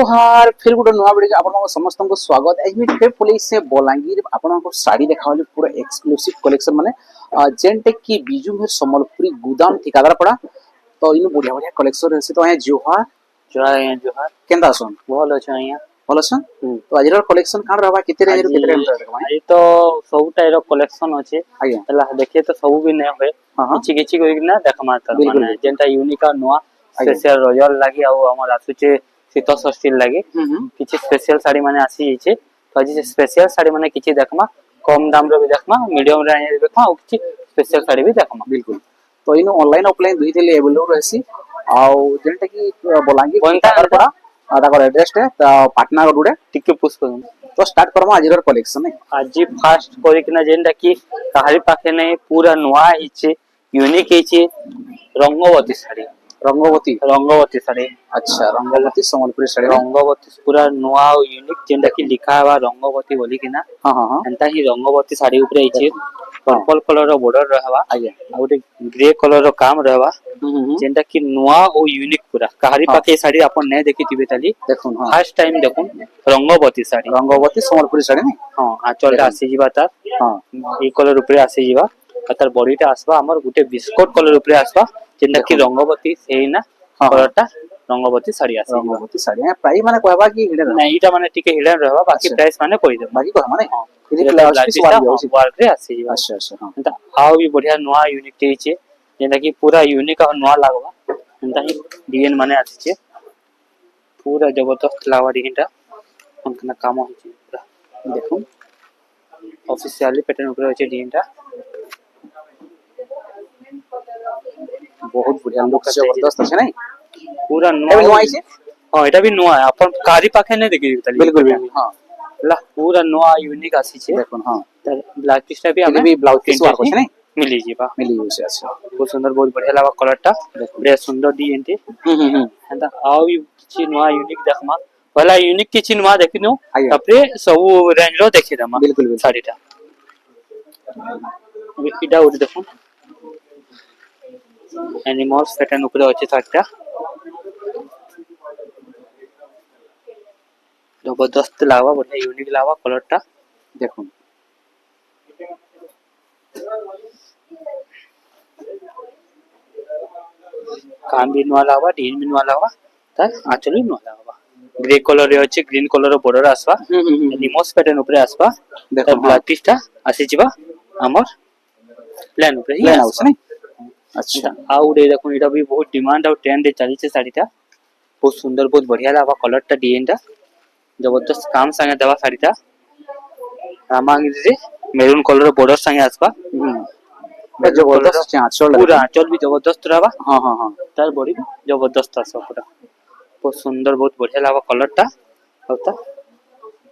जोहार फिर गोटे नुआ वीडियो आपन समस्त को स्वागत आज भी फेर पुलिस से बलांगीर आपन को साड़ी देखावली पूरा एक्सक्लूसिव कलेक्शन माने जेंटे की बिजू में सम्बलपुरी गोदाम ठिकादार पड़ा तो इन बढ़िया बढ़िया कलेक्शन रहसी तो आया जोहार जोहार केंदा सन भल अछि आया भलो सन तो आज कलेक्शन कान रहबा केते रेंज रो केते रेंज रहबा आई तो सब टाइप कलेक्शन अछि आया हला देखिए तो सब भी नै होय किछि किछि कोइ ना देखमा त माने जेंटा यूनिक नुआ स्पेशल रॉयल लागी आ हमर आसुचे शीत षष्ठी लागी किछि स्पेशल साड़ी माने आसी छै तो आज स्पेशल साड़ी माने किछि देखमा कम दाम रो भी देखमा मीडियम रेंज रो देखमा और किछि स्पेशल साड़ी भी देखमा बिल्कुल तो इन ऑनलाइन ऑफलाइन दुई थे अवेलेबल रहसी आ जेंटा की बलांगीर ठिकादार पड़ा ताकर एड्रेस है पाटना रोड टिके पुष्प तो स्टार्ट करमा आज कलेक्शन आज फास्ट कोइ कि ना जेंटा की काहरी पाखे नै पूरा नुआ हिचे यूनिक हिचे रंगवती साड़ी अच्छा रंगवती संबलपुरी साड़ी रंगवती पूरा नुआ यूनिक जेंटा की लिखा हुआ रंगवती बोली कि ना हां हां हां एंता ही रंगवती साड़ी ऊपर हिचे पर्पल कलर रो बॉर्डर रहवा आगे आ गोटे ग्रे कलर रो काम रहवा जेंटा की नुआ ओ यूनिक पूरा काहरी पाखे साड़ी अपन नै देखिथिबे ताली देखुन हां फर्स्ट टाइम देखुन रंगवती संबलपुरी साड़ी नै हां आंचल आसी जीवा तार हां ई कलर ऊपर आसी जीवा तार बॉडी टा आसबा हमर गुटे बिस्कुट कलर ऊपर आसबा जेंटा की रंगवती सेही ना कलर टा रंगवती साड़ी आसी रंगवती साड़ी प्राइस माने कहबा की हिडन नै इटा माने टिके हिडन रहबा बाकी प्राइस माने कोइ दे बाकी कहबा नै इदि ब्लाउज पीस वर्क रे आसी जीवा अच्छा अच्छा हां एंता आउ भी बढ़िया नुआ यूनिक तेइचे जेंटा की पूरा यूनिक और नुआ लागबा एंता ही डिजाइन माने आसी छे पूरा जबरदस्त लावा डिजाइन टा उनका काम होचे पूरा देखो ऑफिशियली पैटर्न ऊपर होचे डिजाइन टा बहुत बढ़िया लुक जबरदस्त है नै पूरा नुआ आइছে हां एटा भी नुआ है अपन कारी पाखे नै देखि ताली बिल्कुल हां ला पूरा नुआ यूनिक आसी छे देखो हां ब्लाउज पीस टा भी हमें भी ब्लाउज पीस वर्क होचे नै मिली जीवा मिली होचे अच्छा बहुत सुंदर बहुत बढ़िया लावा कलर टा बढ़िया सुंदर डिजाइन टे एंता आउ भी किछि नुआ यूनिक देखमा पहला यूनिक किछि नुआ देखिनो तपरे सब रेंज रो देखि दमा बिल्कुल साड़ी टा इटा उड देखो एनिमल्स पैटर्न ऊपर होचे साड़ी टा जबरदस्त लावा बढ़िया यूनिक लावा कलर टा देखो काम भी नुआ लावा डिजाइन भी नुआ लावा तार आंचल भी नुआ लावा ग्रे कलर रे होचे ग्रीन कलर रो बॉर्डर आसबा एनिमल्स पैटर्न ऊपर आसबा देखो ब्लैक पीस टा आसी जिबा हमर प्लान ऊपर ही आउस नै अच्छा आउ दे देखो इटा भी बहुत डिमांड और ट्रेंड दे चली छे साड़ी टा बहुत सुंदर बहुत बढ़िया लावा कलर टा डिजाइन टा जबरदस्त काम संगे देवा साड़ी टा रामांगिरी रे मेरून कलर बॉर्डर संगे आसबा जबरदस्त आंचल पूरा आंचल भी जबरदस्त रहबा हां हां हां तार बॉडी जबरदस्त आसबा पूरा बहुत सुंदर बहुत बढ़िया लावा कलर टा होता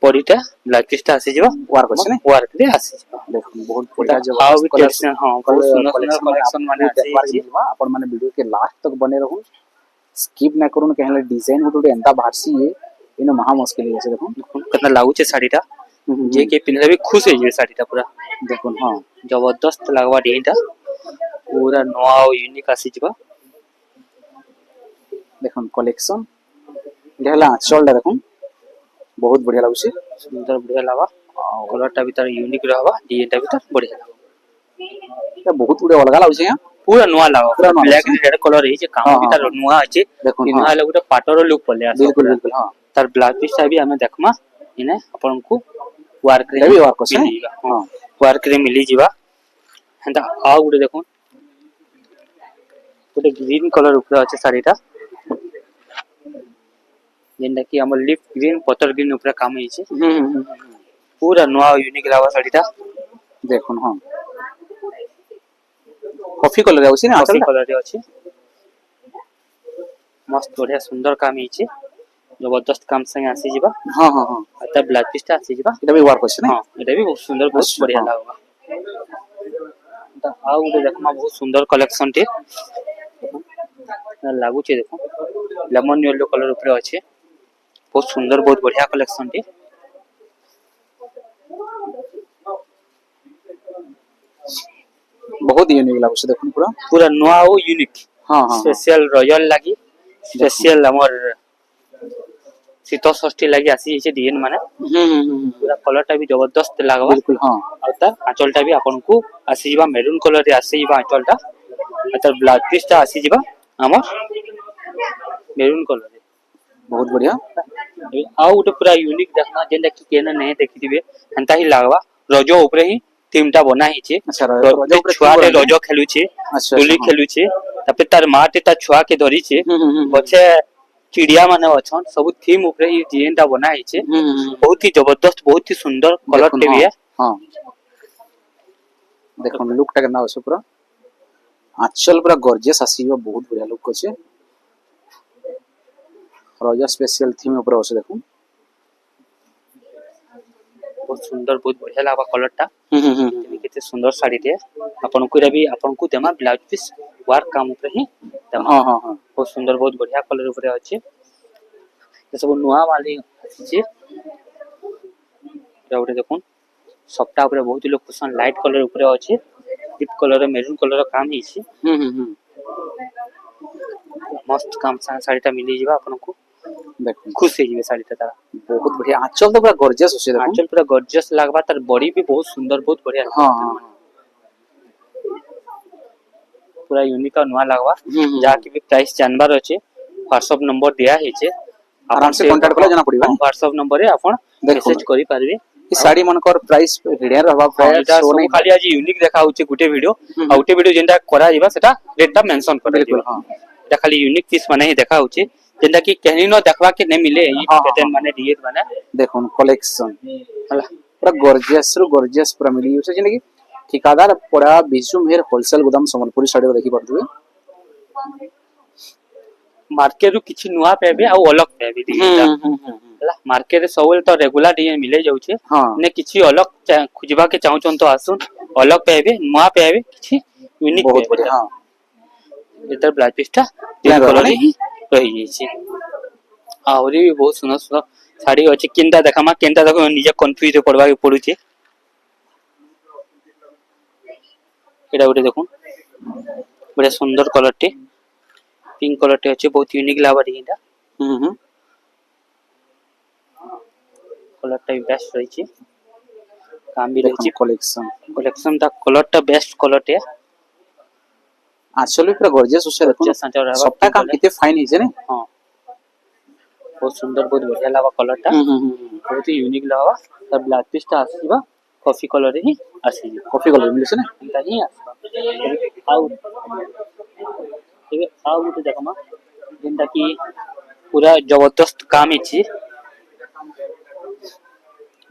बॉडी टा ब्लैक पीस टा आसी जिबा वर्क होचे नै वर्क रे आसी जिबा देखो बहुत बढ़िया जबरदस्त कलेक्शन हां बहुत सुंदर सुंदर कलेक्शन माने आसी अपन माने वीडियो के लास्ट तक बने रहू स्किप ना करून कहले डिजाइन गुटे एंता बाहरसी है इन महा मुश्किल है देखो कितना लागू छे साड़ी टा जे के पिनले भी खुश है जे साड़ी टा पूरा देखो हां जबरदस्त लागवा डिजाइन टा पूरा नवा यूनिक आसी जिबा देखो कलेक्शन लेला आंचल देखो बहुत बढ़िया लागुसी सुंदर बढ़िया लावा कलर टा भी तार यूनिक रहबा डिजाइन टा भी तार बढ़िया लागबा बहुत गुटे अलग लागुसी यहां पूरा नुआ लावा ब्लैक रेड कलर है जे काम भी तार नुआ আছে देखो नुआ लगुटे पाटर लुक पले आसे बिल्कुल बिल्कुल हां तार ब्लाउज पीस भी हमें देखमा इने अपन को वर्क रे भी वर्क होसे हां वर्क रे मिली जीवा हंदा आ गुटे देखो गुटे ग्रीन कलर ऊपर আছে साड़ीटा जेंदा कि हमर लिप ग्रीन पतर ग्रीन ऊपर काम है छे पूरा नुआ यूनिक लावा साड़ीटा देखो हां कॉफी कलर आउसी ना कॉफी कलर रे अछि मस्त बढ़िया सुंदर काम है छे जबरदस्त काम संगे आसी जिबा हां हां हां आता ब्लैक पीस टा आसी जिबा एटा भी वर्क होसे ना हां एटा भी बहुत सुंदर बहुत बढ़िया लागबा आ उडे देखमा बहुत सुंदर कलेक्शन टे लागू छे देखो लेमन येलो कलर ऊपर अछि बहुत सुंदर बहुत बढ़िया कलेक्शन टे बहुत यूनिक लागुसी देखो पूरा पूरा नुआ ओ यूनिक हां हां स्पेशल रॉयल लागी स्पेशल हमर शीत षष्ठी लगी आसी जे डिजाइन माने पूरा कलर टा भी जबरदस्त लागबा बिल्कुल हाँ और तार आंचल टा भी आपन को आसी जीवा मेरून कलर रे आसी जीवा आंचल टा और तार ब्लाउज पीस टा आसी जीवा हमर मेरून कलर रे बहुत बढ़िया आउ गोटे पूरा यूनिक देखना जेनटा कि केना नहीं देखिथिबे हंता ही लागबा रजो ऊपर ही थीम टा बना हिचे अच्छा रजा ऊपर छुआ theme रे बना रजो खेलुचे अच्छा होली हाँ खेलुचे तापे तार माटे ता छुआ के धरिचे पछे चिड़िया माने अछन सब थीम ऊपर ही डिजाइन टा बना हिचे बहुत ही जबरदस्त बहुत ही सुंदर कलर देखुन टे भी है हाँ देखो लुक टा केना আছে पूरा आंचल पूरा गॉर्जियस आसीबो बहुत बढ़िया लुक আছে रजा स्पेशल थीम ऊपर আছে देखो बहुत सुंदर बहुत बढ़िया लागबा कलर टा केते सुंदर साड़ी टे आपन को भी आपन को देमा ब्लाउज पीस वर्क काम ऊपर ही देमा हाँ हाँ हाँ बहुत सुंदर बहुत बढ़िया कलर ऊपर अछि ये सब नुआ वाली अछि जोटे देखुन सबटा ऊपर बहुत लोग पसंद लाइट कलर ऊपर अछि डीप कलर मेरून कलर काम हिची मस्त काम साड़ी टा मिली जीवा आपन को देखो खुश हो जीवे साड़ी टा तारा बहुत बढ़िया आंचल तो पूरा गॉर्जियस আছে देखो आंचल पूरा गॉर्जियस लागबा तार बॉडी भी बहुत सुंदर बहुत बढ़िया हाँ हाँ पूरा यूनिक और नुआ लागबा जहा की भी प्राइस जानबार अछि व्हाट्सएप नंबर दिया हिचे आराम से कांटेक्ट कले जाना पड़िबा व्हाट्सएप नंबर रे आपण मेसेज करि पारबे ई साड़ी मनकर प्राइस हिडिया रहबा प्राइस एटा शो सब नहीं खाली आज यूनिक देखा होचे गुटे वीडियो आ गुटे वीडियो जेंटा करा जीवा सेटा रेट टा मेंशन करा बिल्कुल जीवा हाँ एटा खाली यूनिक पीस माने ही देखा होचे जेंटा की कहीं न देखवा के नहीं मिले ई हाँ, पैटर्न हाँ। माने डिजाइन माने देखो कलेक्शन हला पूरा गॉर्जियस रो गॉर्जियस पूरा मिली उसे जेने की ठिकादार पड़ा बिजू मेहर होलसेल गोदाम संबलपुरी साड़ी देखि पड़तबे मार्केट रो किछि नुआ पेबे आ अलग पेबे डिजाइन हला मार्केट रे सबले तो रेगुलर डिजाइन मिले जाउचे हाँ ने किछि अलग खुजबा के चाहउचन तो आसुन अलग पेबे नुआ पेबे किछि यूनिक बहुत बढ़िया हाँ इधर ब्लाउज पीस टा प्लेन तीन कलर रहला ही रही छी आउरी भी बहुत सुंदर सुंदर साड़ी अछि केनटा देखामा केनटा देखो निजे कंफ्यूज पड़बा के पड़ुचे एटा उठे देखो बड़ा सुंदर कलर टे पिंक कलर टे अछि बहुत यूनिक लाबा डिजाइन कलर टा बेस्ट रही छी काम भी रही छी कलेक्शन कलेक्शन दा कलर टा बेस्ट कलर टे आंचल भी पूरा गॉर्जियस उसे देखो Gorgeous आंचल रहबा, सबटा pink काम color। किते फाइन हिजे ने हां बहुत सुंदर बहुत बढ़िया लाबा कलर टा बहुत ही यूनिक लाबा सब ब्लैक पीस टा आसीबा कॉफी कलर ही आसी कॉफी कलर मिलसे ने एंता ही आसीबा आउ ठीक आउ गुटे देखमा जेंटा की पूरा जबरदस्त काम हिची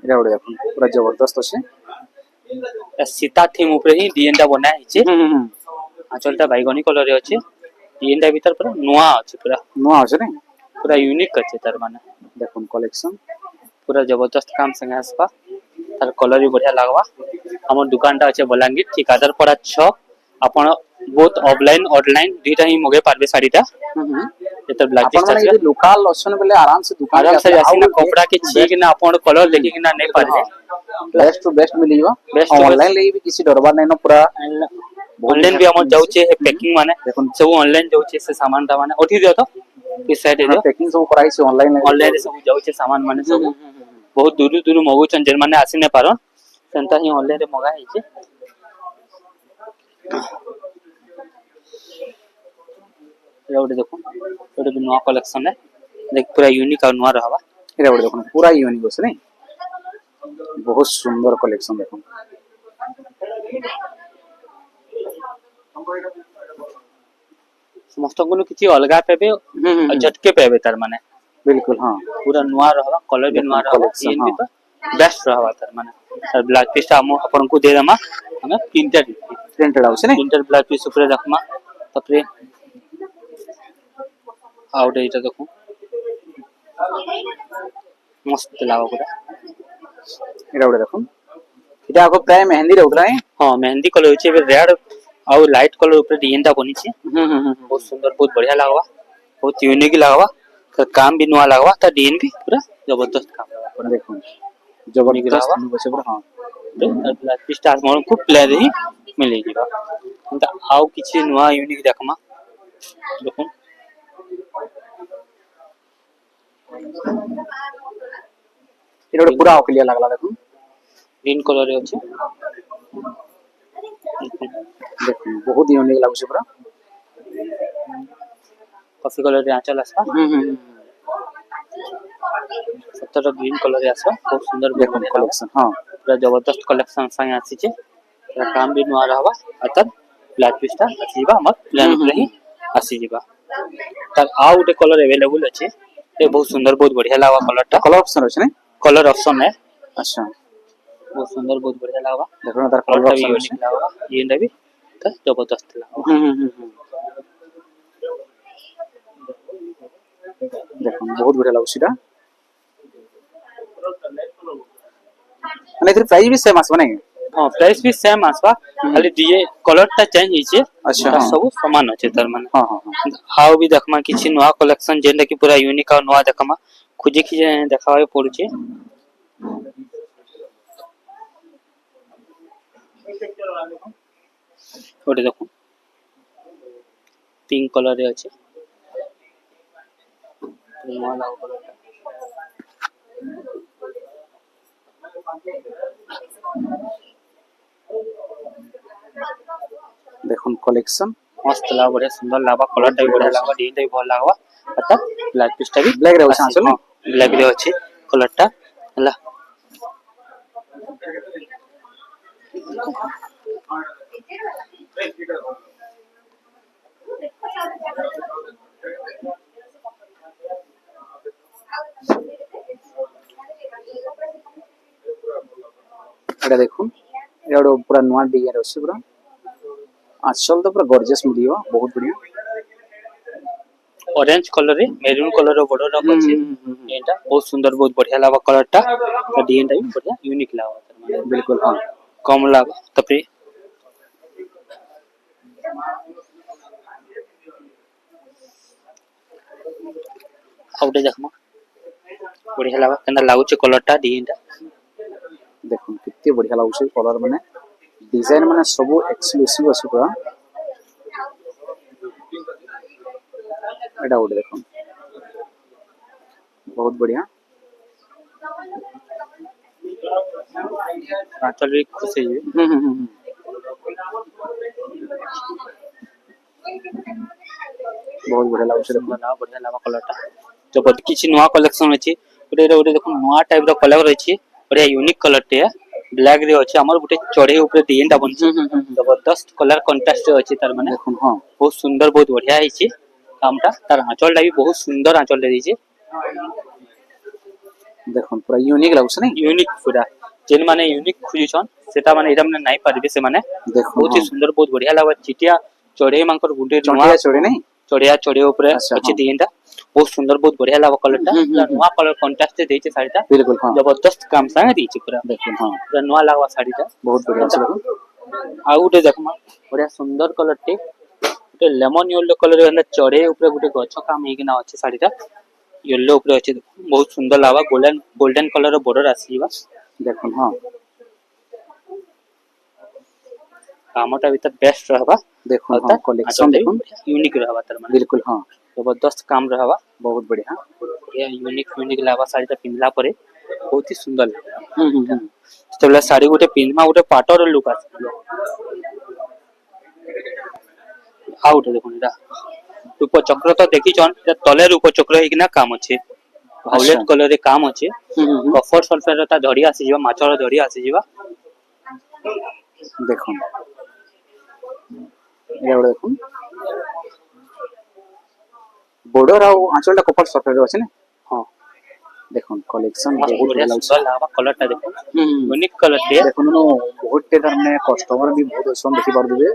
एटा बडे देखो पूरा जबरदस्त আছে सीता थीम ऊपर ही डिजाइन टा बना हिची आंचलटा बैगनी कलर रे अछि डिजाइन टा भीतर पूरा नुआ अछि पूरा नो আছে ने पूरा यूनिक अछि तार माने देखो कलेक्शन पूरा जबरदस्त काम संगे आसबा तार कलर भी बढ़िया लागबा हमर दुकान टा अछि बलांगीर ठिकादार पड़ा 6 आपण बहुत ऑफलाइन ऑनलाइन दुईटा ही मगे पारबे साड़ी टा एतर ब्लैक आपण माने टेक्सचर यदि लोकल असन बेले आराम से दुकान आराम से आसी ना कपड़ा के छीक ना आपण कलर देखि कि ना नहीं पारबे बेस्ट टू बेस्ट मिलियो Best to ऑनलाइन ले भी किसी डरबा नहीं न पूरा ऑनलाइन भी हमर जाउचे पैकिंग माने देखो सब ऑनलाइन जाउचे से सामान टा माने उठी दियो तो इस साइड दियो पैकिंग सब कराई से ऑनलाइन ऑनलाइन सब जाउचे सामान माने सब बहुत दूर दूर मगुचन जेन माने आसी ने पारन सेंता ही ऑनलाइन रे मगा हिचे एटा देखो एटा भी नया कलेक्शन है देख पूरा यूनिक और नया रहबा एटा बडे देखो पूरा यूनिक আছে ने बहुत सुंदर कलेक्शन देखो समस्त को किछि अलगा पेबे और झटके पेबे तार माने बिल्कुल हां पूरा नया रहबा कलर भी नया रहबा collection, डिजाइन भी तो बेस्ट रहबा तार माने सर ब्लैक पीस अपन को दे देमा हमें प्रिंटेड प्रिंटेड আছে ने प्रिंटेड ब्लैक पीस ऊपर रखमा तपरे आउट एटा देखो मस्त लागो पूरा एटा बडे देखो এটা আগো প্রায় মেহেন্দি রে উতরা है हां मेहंदी कलर होचे रेड और लाइट कलर ऊपर डिजाइन ता बनी छे बहुत सुंदर बहुत बढ़िया लागबा बहुत यूनिक लागबा तो काम भी नुआ लागबा त डिजाइन भी पूरा जबरदस्त काम पूरा देखो जबरदस्त बसे पूरा हां ब्लैक स्टार मोर को प्लेयर ही मिले जीवा त आउ किछि नुआ यूनिक देखमा देखो ଏଟା ଗୋଟେ ପୁରା ଅକଲିଆ ଲାଗଲା ଦେଖୁନ ग्रीन कलर रे अछि ଦେଖୁନ ବହୁତ ୟୁନିକ୍ ଲାଗୁଛି ପୁରା कॉफी कलर रे आंचल आसबा सतर ग्रीन कलर रे आसबा बहुत सुंदर ଦେଖୁନ बढ़िया କଲେକ୍ସନ ହଁ पूरा जबरदस्त कलेक्शन संगे आसी छे पूरा काम भी नुआ रहबा अतन ब्लैक पीसटा आसीबा हमर प्लान ऊपर ही आसी जीबा तर आ उटे कलर अवेलेबल अछि ये बहुत सुंदर बहुत बढ़िया लागबा कलरटा କଲର ଅପସନ ଅଛି ନାଇଁ कलर ऑप्शन है ଆଚ୍ଛା बहुत सुंदर बहुत बढ़िया लागबा ଦେଖୁନ ତାର କଲର कलरटा भी ଅପସନ ଅଛି यूनिक लागबा येनटा भी त जबरदस्त लागबा ଦେଖୁନ ବହୁତ ବଢିଆ ଲାଗୁଛି ଏଟା ମାନେ ଏଥିରେ ପ୍ରାଇସ୍ ବି ସେମ୍ ଆସିବ ନାଇଁ हां प्राइस भी सेम आसबा खाली डीए कलरटा चेंज हिचे अच्छा, ता हाँ। सब समान अछि तर माने ହଁ ହଁ ହଁ हाउ भी देखमा किछि नवा कलेक्शन जेंटा कि पूरा यूनिक और नवा देखमा खोजे खिजे देखावे पड़ुचे ओटे देखो पिंक कलर रे अछि नवा लाग कलरटा ଦେଖୁନ କଲେକ୍ସନ मस्त लाग बढ़िया सुंदर लागबा कलरटा भी बढ़िया लागबा डिजाइन भी भल लागबा अता ब्लैक पीसटा भी Black रे ଅଛି आंचल हां ब्लैक रे अछि कलरटा हला ଏଟା ଦେଖୁନ ଏଟା ଗୋଟେ ପୁରା ନୂଆ ଡିଜାଇନ ଅଛି ପୁରା ଆଞ୍ଚଲ ତ ପୁରା ଗର୍ଜିୟସ ମିଳିବ ବହୁତ ବଢିଆ ऑरेंज कलर रे मेरून कलर रो बॉर्डर रख अछि एटा बहुत सुंदर बहुत बढ़िया लागबा कलरटा त डिजाइनटा भी बढ़िया यूनिक लागबा बिल्कुल हाँ कम लागबा तपे आउटे देखमा बढ़िया लागबा केना लागुचे कलरटा डिजाइनटा ଦେଖୁନ କେତେ ବଢିଆ ଲାଗୁଛି କଲର ମାନେ ଡିଜାଇନ ମାନେ ସବୁ ଏକ୍ସକ୍ଲୁସିଭ ଅଛି ପୁରା ଏଟା ଗୋଟେ ଦେଖୁନ ବହୁତ ବଢିଆ आंचल भी खुश है ବହୁତ ବଢିଆ ଲାଗୁଛି ଦେଖୁନ सुंदर ना बढ़िया लागबा कलरटा तो बड किछि नवा कलेक्शन अछि ओटे देखो नवा टाइप रो कलर अछि बढ़िया यूनिक कलर टे ब्लैक रे अछि हमर गुटे चढ़े ऊपर डिजाइनटा बनछि जबरदस्त कलर कंट्रास्ट अछि तार माने ଦେଖୁନ ହଁ बहुत सुंदर बहुत बढ़िया हिची कामटा तार आंचलटा भी बहुत सुंदर आंचल दे दिछि ଦେଖୁନ ପୁରା ୟୁନିକ୍ ଲାଗୁଛି ନାଇଁ यूनिक पूरा जेन माने यूनिक खुजिछन सेटा माने एटा माने नाही पारबे से माने ଦେଖୁନ बहुत ही ହଁ सुंदर बहुत बढ़िया लागबा चिटिया चढ़े मांकर गुटे नवा ଚଣ୍ଟିଆ ଚଢେ ନାଇଁ चढ़िया चढ़े ऊपर अच्छा, अछि हाँ। डिजाइनटा बहुत सुंदर बहुत बढ़िया लागबा कलरटा नवा कलर कंट्रास्ट देछि साड़ीटा बिल्कुल हाँ जबरदस्त काम संगे देछि पूरा ଦେଖୁନ ହଁ पूरा नवा लागबा साड़ीटा ବହୁତ ବଢିଆ ଅଛି ଦେଖୁନ आ गुटे देखमा बढ़िया सुंदर कलर टे गुटे लेमन येलो कलर रे चढ़े ऊपर गुटे गछ काम हेकिना अछि साड़ीटा येलो ऊपर अछि बहुत सुंदर लागबा गोल्डन गोल्डन कलर रो बॉर्डर आसीबा ଦେଖୁନ ହଁ कामटा भी त बेस्ट रहबा ଦେଖୁନ और ହଁ त କଲେକ୍ସନ ଦେଖୁନ यूनिक रहबा तर माने बिल्कुल हाँ जबरदस्त काम रहबा बहुत बढ़िया ये यूनिक यूनिक लागबा साड़ीटा पिनला परे बहुत ही सुंदर लागबा हम्म तबला साड़ी गुटे पिनमा गुटे पाटर लुक आसी आउट देखुन एटा रूप चक्र तो देखि छन तले रूप चक्र हेकिना काम अछि अच्छा वायलेट कलर रे काम अछि हम्म कफर सल्फर ता धड़ी आसी जिवा माछर धड़ी आसी जिवा ଦେଖୁନ ଏଟା ଗୋଟେ ଦେଖୁନ border ଆଉ ଆଞ୍ଚଳଟା କପାଟ ସଫେଦ ଅଛି ନା हां ଦେଖୁନ କଲେକ୍ସନ मस्त ବହୁତ बढ़िया ଭଲ ଲାଗୁଛି सुंदर लागबा कलर ता देखो यूनिक कलर टे ଦେଖୁନ ବହୁତଟେ ତାର ମାନେ କଷ୍ଟମର ବି ବହୁତ ଅଛନ୍ ଦେଖି ପାରୁଥିବେ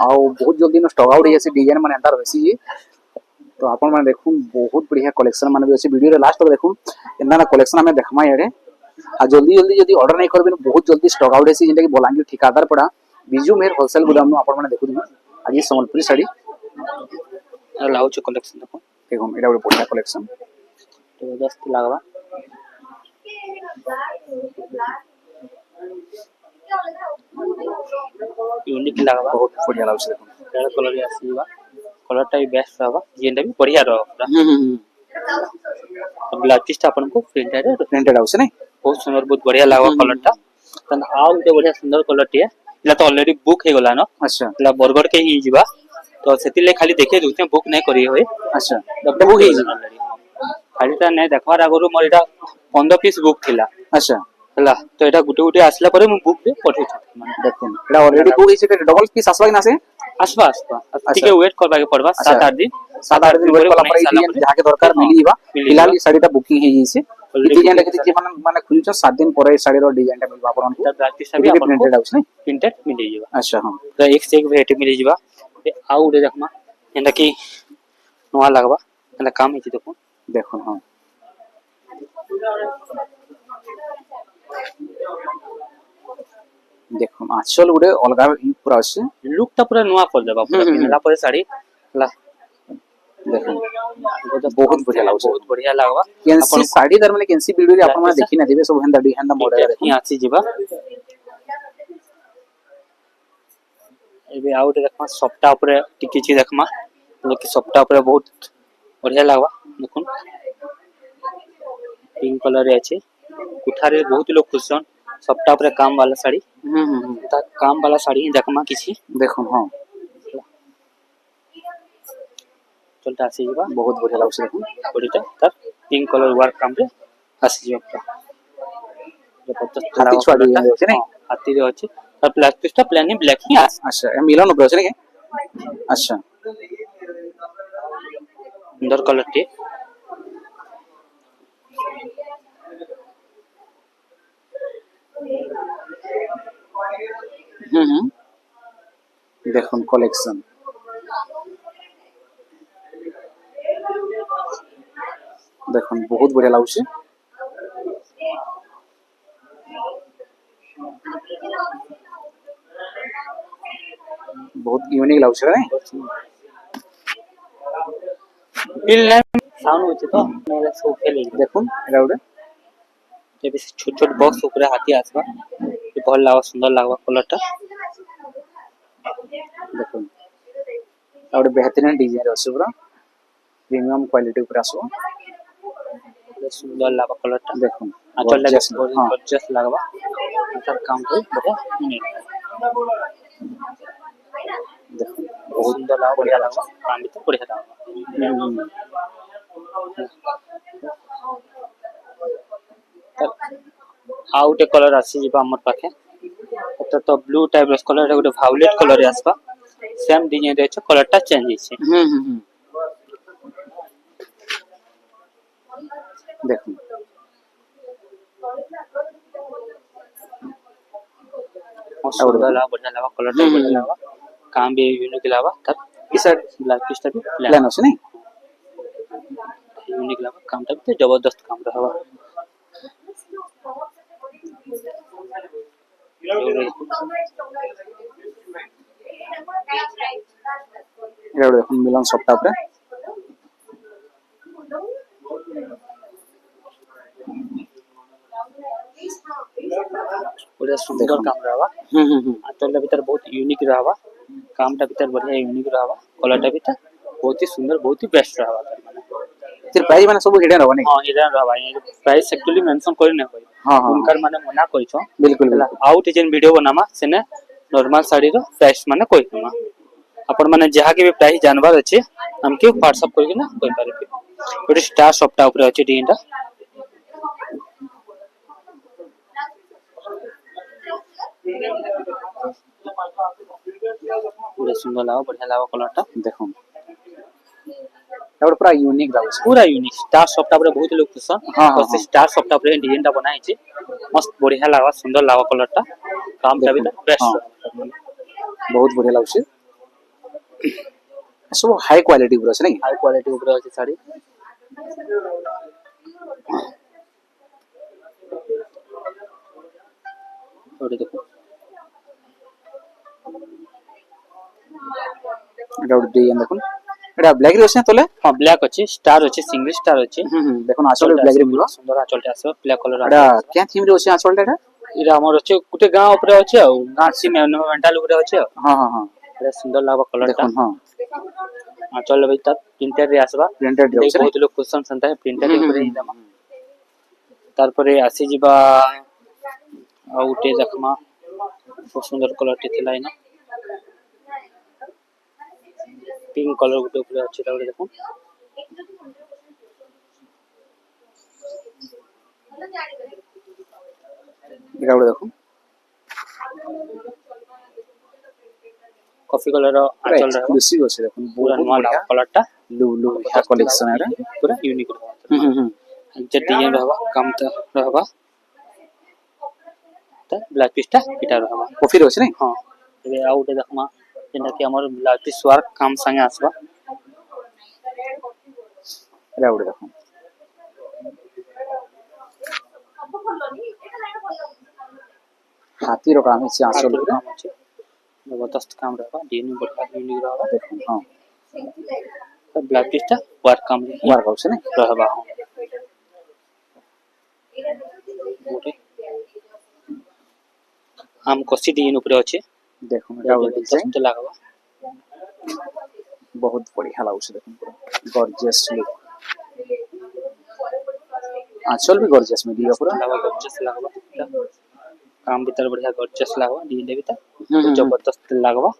ଆଉ ବହୁତ ଜଲ୍ଦି ନ ଷ୍ଟକ୍ ଆଉଟ ହେଇଯାସି ଡିଜାଇନ ମାନେ ଏନ୍ତାର ବେଶୀ ତ ଆପଣ ମାନେ ଦେଖୁନ ବହୁତ ବଢିଆ କଲେକ୍ସନ ମାନେ ବି ଅଛି ଭିଡିଓରେ ଲାଷ୍ଟ ତକ ଦେଖୁନ ଏନ୍ତା କଲେକ୍ସନ ଆମେ ଦେଖମା ଇଆଡେ ଆଉ ଜଲ୍ଦି ଜଲ୍ଦି ଯଦି ଅର୍ଡର ନାଇଁ କରିବେ ବହୁତ ଜଲ୍ଦି ଷ୍ଟକ୍ ଆଉଟ ହେଇସି ଯେନ୍ଟା କି ବଲାଙ୍ଗୀର ଠିକାଦାର ପଡା ବିଜୁ ମେହେର ହୋଲସେଲ ଗୋଦାମ ଆପଣ ମାନେ ଦେଖୁଥିବେ ଆଜି ସମ୍ବଲପୁରୀ ଶାଢୀ लाउच कलेक्शन देखो देखो एटा ଗୋଟେ ବଢିଆ କଲେକ୍ସନ जबरदस्त लागबा यूनिक लागबा ବହୁତ ବଢିଆ ଲାଗୁଛି ଦେଖୁନ रेड कलर आसीबा कलर टा भी बेस्ट रहबा जेंटा भी बढ़िया रहबा हम्म ब्लाउज पीस टा आपन को प्रिंटेड प्रिंटेड आउस नै बहुत सुंदर बहुत बढ़िया लागो कलर टा तन आउ गुटे बढ़िया सुंदर कलर टिए इला तो ऑलरेडी बुक हे गला न अच्छा इला बरगड़ के ही जीवा तो सेति ले खाली देखे दुते बुक नै करी होय अच्छा बुक हे खाली ता नै देखवार आगरु मोर इटा 15 पीस बुक थिला अच्छा हला तो एटा गुटे गुटे आसला परे मु बुक दे पठै छ देखुन एटा ऑलरेडी बुक हे छै डबल पीस आसबा ना से आसबा आसबा ठीक है वेट करबा के पड़बा 7-8 दिन 7-8 दिन वेट कला पर डिजाइन जहा के दरकार मिली जीवा फिलहाल ई साड़ी ता बुकिंग हे जैसे डिजाइन देखि जे माने खुलछ 7 दिन पर साड़ी रो डिजाइन ता मिलबा आपन को ब्लाउज पीस भी आपन प्रिंटेड आउस नै प्रिंटेड मिली जीवा अच्छा हां तो एक से एक वैरायटी मिली जीवा आउ रे देखमा एंदा की नवा लागबा एंदा काम हे देखो देखो हां देखो आचल गुडे अलगा पूरा আছে लुक ता पूरा नवा कर देबा पूरा पिनला पर साड़ी ला देखो बहुत बढ़िया लागो बहुत बढ़िया लागबा केनसी साड़ी दर माने केनसी वीडियो रे आपन माने देखि ना देबे सब हेंदा हेंदा मॉडल देखि आसी जीवा एबे आउट देखमा सप्ताह ऊपर टिकी छी देखमा लोग की सप्ताह ऊपर बहुत बढ़िया लागबा देखुन पिंक कलर रे अछि कुठारे बहुत लोग खुशन सप्ताह ऊपर काम वाला साड़ी ता काम वाला साड़ी देखमा किछि देखो हां चलता आसी जीवा बहुत बढ़िया लागो देखो बॉडीटा तर पिंक कलर वर्क काम रे आसी जीवा हाथी छुआ दे छै नै हाथी रे अछि तर प्लास्टिक टा प्लेन ब्लैक ही अच्छा ए मिलन ब्रो छै नै अच्छा सुंदर कलर टे देखुन कलेक्शन देखुन बहुत बढ़िया लागो छै बहुत यूनिक लागो छै नै बिल साउंड होचे तो मेला सो खेले देखुन एरा उडे ये भी छोट छोट बॉक्स ऊपर हाथी आसबा ये बहुत लागबा सुंदर लागबा कलर टा देखुन और बेहतरीन डिजाइन আছে पूरा प्रीमियम क्वालिटी ऊपर आसो सुंदर लागबा कलर टा देखुन आचल लगे गॉर्जियस लागबा आचल काम को बढ़िया देखुन बहुत सुंदर लागबा बढ़िया लागबा काम भी तो बढ़िया लागबा आउट कलर आसी जीवा हमर पाखे एटा तो ब्लू टाइप रो कलर गोटे वायलेट कलर आसबा सेम डिजाइन रे छ कलर टा चेंज हिसे देखुन सुंदर लागबा बढ़िया लागबा कलर टा बढ़िया लागबा काम भी यूनिक लागबा तब ई साइड ब्लाउज पीस टा भी प्लान আছে नै यूनिक लागबा काम टा भी जबरदस्त काम रहबा एरा देखुन मिलन सप्ताह ऊपर पूरा सुंदर काम रहबा आंचल भीतर बहुत यूनिक रहबा काम टा भीतर बढ़िया यूनिक रहबा कलर टा भीतर बहुत ही सुंदर बहुत ही बेस्ट रहबा फिर प्राइस माने सब हिडन रहबा नै हां हिडन रहबा प्राइस एक्चुअली मेंशन करि नै होय हां हां उनकर माने मना करि छ बिल्कुल आउट जेन वीडियो बनामा सेने नॉर्मल साड़ी रो प्राइस माने कोइ तुमा अपन माने जहा के भी प्राइस जानबार अछि हमके व्हाट्सएप करके ना कोइ पारे ओटे स्टार सप्ताह ऊपर अछि डिजाइन पूरा सुंदर लागो बढ़िया लागो कलर टा देखो एटा पूरा यूनिक लागो पूरा यूनिक स्टार सप्ताह ऊपर बहुत लोग खुश हां बस स्टार सप्ताह ऊपर डिजाइन टा बनाई छै मस्त बढ़िया लागो सुंदर लागो कलर टा काम टा भी बेस्ट बहुत बढ़िया लागो छै सब हाई क्वालिटी ऊपर छै नै हाई क्वालिटी ऊपर अछि साड़ी और देखो एटा डिजाइन देखुन एटा ब्लैक रे छै तोले हां ब्लैक अछि स्टार अछि सिंगल स्टार अछि देखुन आचल ब्लैक रे मिलबा सुंदर आचल टा আছে ब्लैक कलर एटा क्या थीम रे छै आचल टा इरा हमर अछि गुटे गांव ऊपर अछि गांव सी मेंटल ऊपर अछि हां हां हां बड़ा सुंदर लागबा कलर टा देखो हां चल भाई तब प्रिंटर रे आसबा प्रिंटेड देख रहउछ बहुत लोग क्वेश्चन संता है प्रिंटर ऊपर ही दमा तार परे आसी जिबा आउटे देखमा बहुत सुंदर कलर टे थिला इना पिंक कलर गुटे ऊपर अछि ता देखो एटा गुटे देखो कॉफी कलर पूरा आचल रहबा एक्सक्लूसिव अछि देखो पूरा बहुत नवा बढ़िया कलर टा लुलु ह्या कलेक्शन है पूरा यूनिक रहबा जे डिजाइन रहबा कम त रहबा त ब्लैक पीस टा इटा रहबा कॉफी रहउछ नै हां ए आउटे देखमा जेना कि हमर ब्लैक पीस वर्क काम संगे आसबा एटा गुटे देखो हाथी रो काम अछि आंसल आचल रे काम अछि जबरदस्त काम रहबा डिजाइन बढ़िया यूनिक रहबा देखो हां त ब्लैक पीस टा वर्क काम वर्क हाउस नै रहबा मोटे हम कसी डिजाइन ऊपर अछि देखो एटा गुटे डिजाइन जबरदस्त लागबा बहुत बढ़िया लाଗୁଛି देखो पूरा गॉर्जियस लुक आंचल भी गॉर्जियस में दिया पूरा लागबा गॉर्जियस लागबा काम भीतर बढ़िया गॉर्जियस लागबा डिजाइन भीतर हम्म जबरदस्त लागबा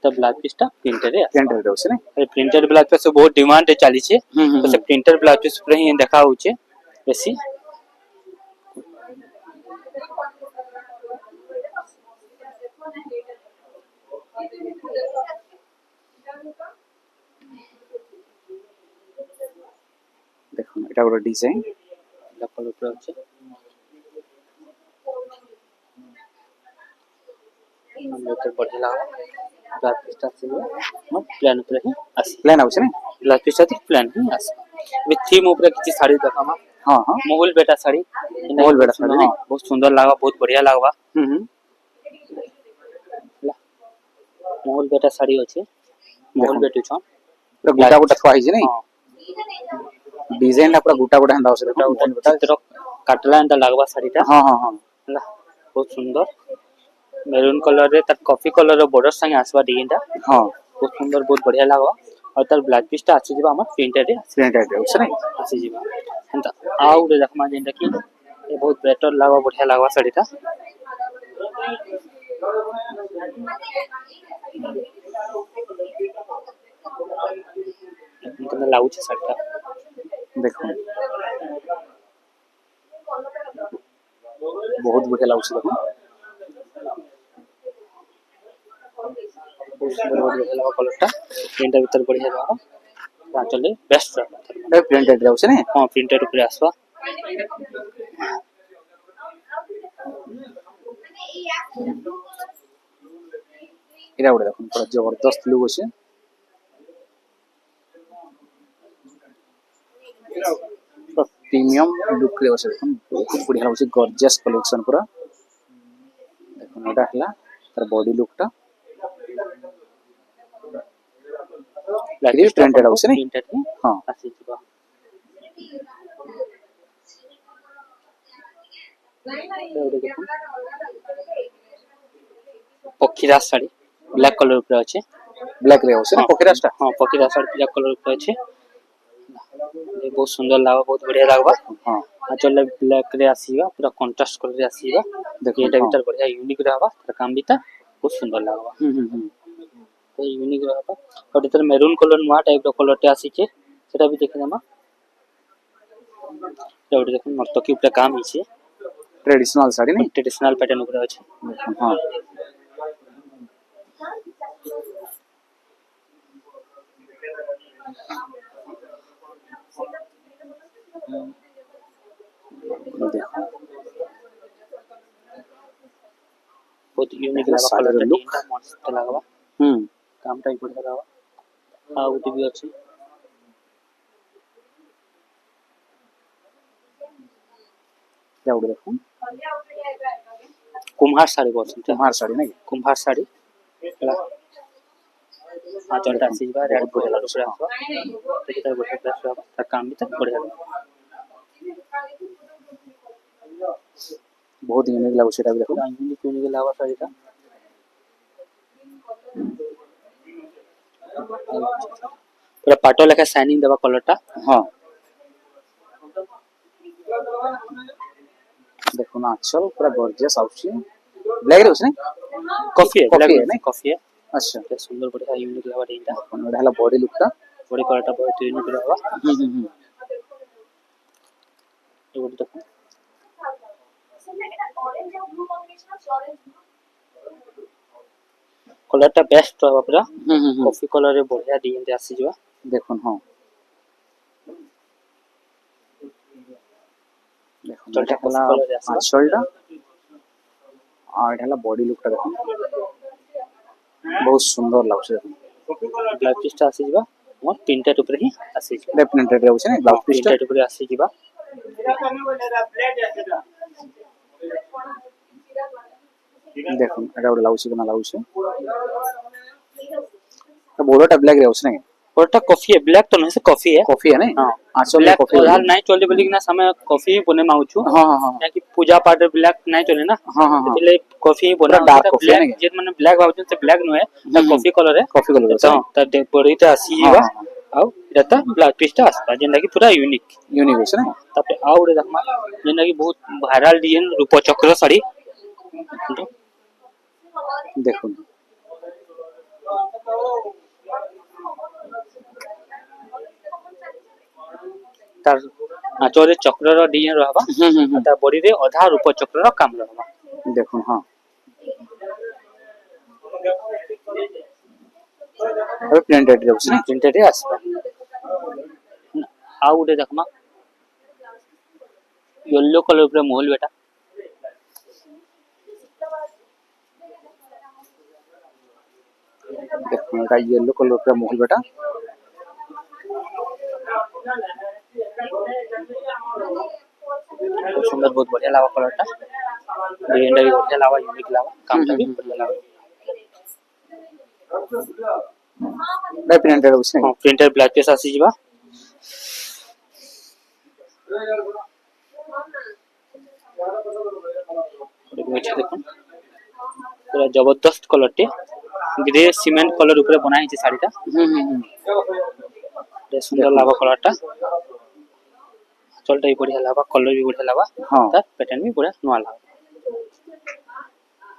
त ब्लैक पीस टा प्रिंटर रे प्रिंटेड रहउछ नै प्रिंटेड ब्लैक पीस बहुत डिमांड चली छे हम्म तो से प्रिंटर ब्लैक पीस ऊपर ही देखा होचे बेसी देखो एटा गुटे डिजाइन लपल ऊपर अछि हम तो बढ़िया लागबा ब्लैक पीस टा से प्लान ऊपर ही आसी प्लान आउछ नै ब्लैक पीस टा प्लान ही आसी विथ थीम ऊपर किछि साड़ी देखामा हां हां मोगल बेटा साड़ी मोगल बेटा साड़ी नहीं? बहुत सुंदर लागबा बहुत बढ़िया लागबा मोगल बेटा साड़ी अछि मोगल देखो बेटी छ पूरा गुटा गुटा थवा हिजे नै हां डिजाइन टा पूरा गुटा गुटा हंदा गोटा देखो गोटा मोहन बेटा चित्र काटला एंता लागबा साड़ीटा हां हां हां हला बहुत सुंदर मेरून कलर रे त कॉफी कलर रो बॉर्डर संगे आसबा डिजाइन टा हां बहुत सुंदर बहुत बढ़िया लागबा और तार ब्लैक पीस टा आसी जिबा हमर प्रिंटेड प्रिंटेड रहउछ नै आसी जिबा एंता आउ रे देखमा जेंटा कि ये बहुत बेटर लागबा बढ़िया लागबा साड़ीटा केना लागुछ साड़ीटा देखो बहुत बढ़िया लाଗୁଛି देखो बहुत सुंदर बढ़िया लागबा कलरटा प्रिंटर भीतर बढ़िया लागबा चले बेस्ट एटा प्रिंटेड रहउछ नै हां प्रिंटेड ऊपर आसबा एटा गुटे देखो पूरा जबरदस्त लुक अछि प्रीमियम लुक रे अछि देखो बहुत बढ़िया लाଗୁଛି गॉर्जियस कलेक्शन पूरा देखो एटा हला तार बॉडी लुक टा ब्लैक प्रिंटेड हाउस नै प्रिंटेड हां आसी जिबा पखीरा साड़ी ब्लैक कलर ऊपर अछि ब्लैक रे अछि ना पकेरास्टा हां पखीरा साड़ी ब्लैक कलर ऊपर अछि ये बहुत सुंदर लागबा बहुत बढ़िया लागबा हां चल ब्लैक रे आसीबा पूरा कंट्रास्ट कलर रे आसीबा देखो एटा हां भीतर बढ़िया यूनिक रहबा काम भीतर बहुत सुंदर लागबा तो यूनिक रहबा और इधर मैरून कलर नुआ टाइप रो कलर टे आसी छे सेटा भी देखे देमा एटा देखो मस्तकी ऊपर काम हिचे ट्रेडिशनल साड़ी नै ट्रेडिशनल पैटर्न ऊपर अछि हां देखो बहुत यूनिक देखला लागबा साड़ी कलर रो टा लुक तीनटा मस्त लागबा काम टाइप बढ़िया रहबा आ उटी भी अछि एटा गुटे देखो कुम्हार साड़ी बोलछन कुम्हार साड़ी नै कुम्हार साड़ी हां चलता देखो आसीबा रेड बहुत बढ़िया कलर लाଗୁଛି ऊपर हां आसबा तो भीतर बढ़िया ड्रेस रहबा त काम भीतर बढ़िया रहबा बहुत यूनिक लाଗୁଛି एटा भी देखो पूरा यूनिक यूनिक लागबा साड़ीटा पूरा पाटो लेखा शाइनिंग देवा कलर टा हाँ देखो ना आंचल पूरा गॉर्जियस आउची ब्लैक रे उसने कॉफी है कॉफी है नहीं कॉफी है अच्छा ते सुंदर बढ़िया यूनिक लगा डेटा एटा हला बॉडी लुक टा बॉडी कलर टा बहुत यूनिक लगा ये बोल देखो कलर टा बेस्ट रहबा पूरा कॉफी कलर रे बढ़िया डिजाइन दे आसी जवा देखो हाँ देखो चलता एटा हला कलर आसी आंचल टा और एटा हला बॉडी लुक टा देखो बहुत सुंदर लागছে देखो ब्लाउज पीस टा आसी जवा मोर तीनटा ऊपर ही आसी जवा डेफिनेटली रहउছে ना ब्लाउज पीस टा तीनटा ऊपर आसी जवा देखो एटा ଗୋଟେ ଲାଗୁଛି କେନା ଲାଗୁଛି तो बोर्डर टा ब्लैक रहउছে ना कलर कॉफी है ब्लैक तो नहीं से कॉफी है कॉफी है ना हां आंचल ब्लैक कॉफी आधार नहीं चले बोली कि ना समय कॉफी ही बने माउछु हां हां हां कि पूजा पाठ ब्लैक नहीं चले ना हां हां हां એટલે कॉफी बना डार्क कॉफी है ना जे माने ब्लैक भावजन से ब्लैक नो है ता कॉफी कलर है कॉफी कलर तो ता बड़ी ता आसी जीवा आउ एटा ब्लैक पीस ता आसता जेंदा कि पूरा यूनिक यूनिक है ना तापे आउ रे देखमा जेंदा कि बहुत वायरल डिजाइन रूप चक्र साड़ी देखो तार आचरे चक्र रो डिजाइन रहबा ता बॉडी रे आधा रूप चक्र रो काम रहबा देखो हां अब प्रिंटेड रहउছে ना प्रिंटेड रे आसबा आउ उडे देखमा येलो कलर ऊपर मोहल बेटा देखो एटा येलो कलर का मोहल बेटा सुंदर बहुत बढ़िया लावा कलर टा डिजाइन टा भी बढ़िया लावा यूनिक लावा काम टा भी बढ़िया लावा नहीं प्रिंटेड रहउছে ना प्रिंटर ब्लैक पीस आसी जीवा देखो पूरा जबरदस्त कलर टे ग्रे सीमेंट कलर ऊपर बना है साड़ी टा सुंदर लावा कलर टा चलता भी बढ़िया लावा कलर भी बढ़िया लावा हां तार पैटर्न भी पूरा नवा लावा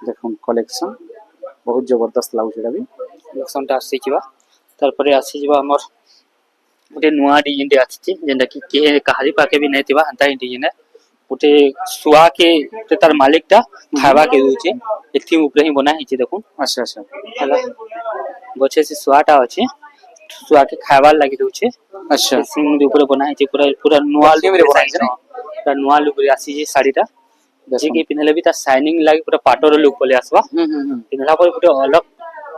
देखो कलेक्शन बहुत जबरदस्त लागुছে এটা भी कलेक्शन टा आसी जीवा तार परे आसी जीवा हमर गोटे नुआ डिजाइन दे आछि जेंदा कि के कहारी पाके भी नहीं थिबा हंता डिजाइन है गोटे सुआ के तार मालिक टा खावा के दोचे एथि ऊपर ही बना है देखो अच्छा अच्छा हला गछे से सुआ टा अछि सुआ के खावा लागि दोचे अच्छा सिंग दे ऊपर बना है पूरा पूरा नुआ सिंग रे बना है ता नुआ लुक रे आसी जे साड़ी टा जे के पिनले भी ता शाइनिंग लागि पूरा पाटोर लुक बोले आसबा पिनला पर पूरा अलग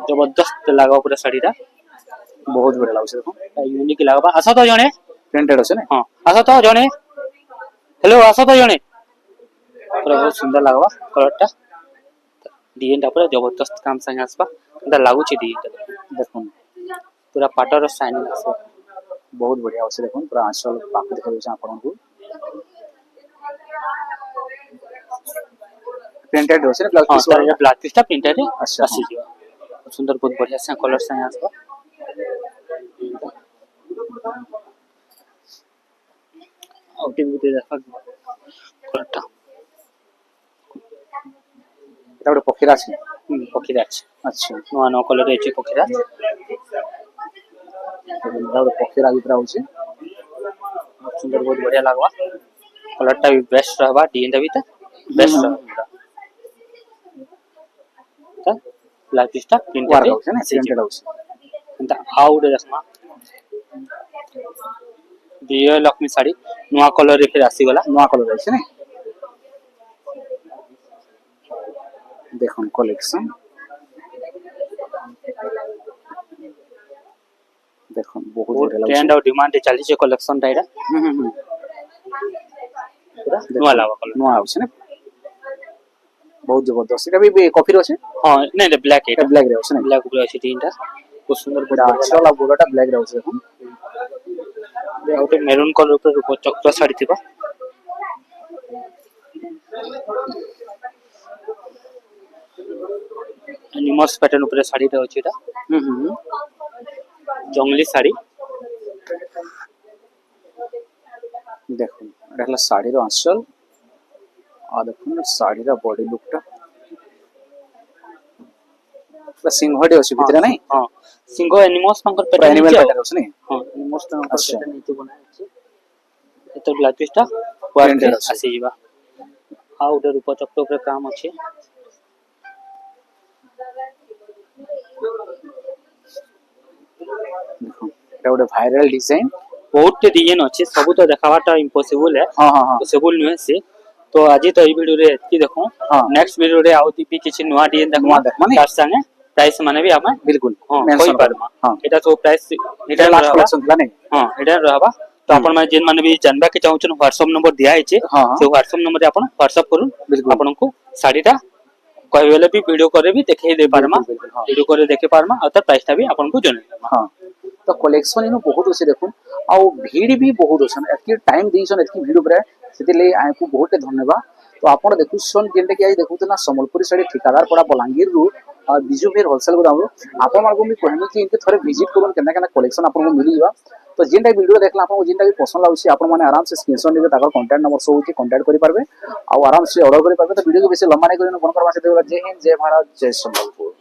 जबरदस्त लागा पूरा साड़ी टा बहुत बढ़िया लागुছে देखो यूनिक लागबा आसा तो जणे प्रिंटेड আছে ना हां आसा तो जणे हेलो आसा तो जणे पूरा बहुत सुंदर लागबा कलर टा डिजाइन टा पूरा जबरदस्त काम संग आसबा ता लागु छी डिजाइन देखो पूरा पाटोर शाइनिंग आसबा बहुत बढ़िया আছে দেখুন পুরো আঁচল পাক দেখে দিয়েছে আপনাଙ୍କୁ প্রিন্টেড আছে প্লাস हां পিস तार ये ब्लैक पीस टा प्रिंटेड है अच्छा, आसी जीवा सुंदर बहुत बढ़िया से कलर संग आसबा आउटिंग भी देखा कलर टा এটা ଗୋଟେ ପକ୍ଷୀରା আছে पखीरा আছে আচ্ছা ନୂଆ ନୂଆ କଲର ଅଛି ପକ୍ଷୀରା এটা ଗୋଟେ ପକ୍ଷୀରା ଭିତରେ ହଉଛି ସୁନ୍ଦର ବହୁତ ବଢିଆ ଲାଗବା କଲର ଟା ବି ବେଷ୍ଟ रहबा डिजाइन ଟା भी ता बेस्ट रहबा ता ब्लैक पीस टा प्रिंटेड ୱାର୍କ ହଉଛି ନା ପ୍ରିଣ୍ଟେଡ ହଉଛି एंता आउट देखमा दियो लक्ष्मी साड़ी नूआ कलर रे फिर आसी गला ନୂଆ କଲର ଅଛି ନା ଦେଖୁন କଲେକ୍ସନ ଦେଖୁন ବହୁତ ବଢିଆ ଲାଗୁଛି ट्रेंड और डिमांड चली छे कलेक्शन टा एटा पूरा नूआ लावा कलर ନୂଆ ହଉଛି ନା ବହୁତ ଜବରଦସ୍ତ এটা ବି କଫିର ଅଛି हां नहीं नहीं ब्लैक এটা एटा ବ୍ଲାକ ରେ ଅଛି ନା ब्लैक ऊपर अछि तीनटा बहुत सुंदर এটা ଆଞ୍ଚଲ ଆଉ ଗୋଡଟା ବ୍ଲାକ ରେ ଅଛି ଦେଖୁন ଗୋଟେ ମେରୁନ୍ କଲର ଉପରେ ରୂପ ଚକ୍ର ଶାଢୀ ଥିବ ନିମସ ପ୍ୟାଟର୍ନ ଉପରେ ଶାଢୀଟା ଅଛି ଏଟା জঙ্গলি শাড়ি দেখুন এটা হলো শাড়ির আঁচল আর দেখুন শাড়ির বডি লুকটা পুরা সিংহটি আছে ভিতরে নাই ହଁ ସିଂହ ଏନିମଲ୍ସ ତାଙ୍କର পুরা ପେଟ অ্যানিমাল ନେଇଛି ଆଉ প্যাটার্ন আছে নি ହଁ ଏନିମଲ୍ସ ତାଙ୍କର ଆଚ୍ଛା। ପେଟ ନେଇଛି ବନା ହେଇଛି ଏତ ବ୍ଲାଉଜ ପିସଟା ୱାର୍କରେ Printed ଅଛି। ଆସିଯିବା ଆଉ ଗୋଟେ ରୂପ ଚକ୍ର ଉପରେ କାମ ଅଛି দেখুন এটা ଗୋଟେ ভাইরাল ডিজাইন ବହୁତ ଡିଜାଇନ ଅଛି ସବୁ ତ ଦେଖାବାଟା ଇମ୍ପସିବୁଲ है ହଁ ହଁ ହଁ ପସିବୁଲ ନୁହେଁ ସେ ତ ଆଜି ତ ଏଇ ଭିଡିଓରେ ଏତିକି ଦେଖୁ ହଁ। ନେକ୍ସଟ ଭିଡିଓରେ ଆଉ ବି କିଛି ନୂଆ ଡିଜାଇନ ନୂଆ ଦେଖୁ ଦେଖମା ନି? ତାର ସାଙ୍ଗେ ପ୍ରାଇସ୍ ମାନେ ବି ଆମେ ବିଲକୁଲ ହଁ mention କହିପାରମା କରମା। ହଁ ଏଇଟା ସବୁ ପ୍ରାଇସ୍ এটা লাস্ট কালেকশন ଥିଲା ନାଇଁ ହଁ ଏଇଟା ରହିବା ତ ଆପଣ ମାନେ ଯେନ୍ ମାନେ ବି ଜାଣିବାକୁ ଚାହୁଁଛନ୍ତି ହ୍ୱାଟ୍ସଆପ ନମ୍ବର ଦିଆ ହେଇଛି ହଁ ହଁ ସେ ହ୍ୱାଟ୍ସଆପ ନମ୍ବରରେ ଆପଣ ହ୍ୱାଟ୍ସଆପ କରୁନ୍ ବିଲକୁଲ ଆପଣଙ୍କୁ ଶାଢୀଟା କହିବେ ବୋଲେ ବି ଭିଡିଓ করে ବି ଦେଖେଇ ଦେଇ ପାରମା ବିଲକୁଲ ବିଲକୁଲ ହଁ ଭିଡିଓ করে ଦେଖେଇ ପାରମା ଆଉ ତାର ପ୍ରାଇସ୍ ଟା ବି ଆପଣଙ୍କୁ ଜଣେଇ ଦେମା ହଁ ତ କଲେକ୍ସନ ଇନୁ ବହୁତ ଅଛି ଦେଖୁନ ଆଉ ଭିଡ ବି ବହୁତ ଅଛନ୍ ଏତିକି ଟାଇମ ଦେଇଛନ୍ ଏତିକି ଭିଡ ଉପରେ ସେଥିଲାଗି ଆମକୁ ବହୁତ ଧନ୍ୟବାଦ ତ ଆପଣ ଦେଖୁଛନ୍ ଯେନ୍ଟା କି ଆଜି ଦେଖୁଛନ୍ତି ନା ସମ୍ବଲପୁରୀ ଶାଢୀ ଠିକାଦାର ପଡା ବଲାଙ୍ଗୀରରୁ ବିଜୁ ଭାଇ ହୋଲସେଲ ଗୋଦାମରୁ ଆପଣମାନଙ୍କୁ ମୁଁ କହିବି କି ଏମିତି ଥରେ ଭିଜିଟ୍ କରନ୍ତୁ କେନ୍ତା କେନ୍ତା କଲେକ୍ସନ ଆପଣଙ୍କୁ ମିଳିଯିବା ତ ଯେନ୍ଟା ଭିଡିଓ ଦେଖିଲା ଆପଣଙ୍କୁ ଯେନ୍ଟା ବି ପସନ୍ଦ ଲାଗୁଛି ଆପଣମାନେ ଆରାମସେ ସ୍କ୍ରିନଶଟ ନେବେ ତାଙ୍କର କଣ୍ଟାକ୍ଟ ନମ୍ବର ସବୁ ଅଛି କଣ୍ଟାକ୍ଟ କରିପାରିବେ ଆଉ ଆରାମସେ ଅର୍ଡର କରିପାରିବେ ତ ଭିଡିଓକୁ ବେଶୀ ଲମ୍ବା ନାଇଁ କରି ବନ୍ଦ କରିବା ଜୟ ହିନ୍ଦ ଜୟ ଭାରତ ଜୟ ସମ୍ବଲପୁର।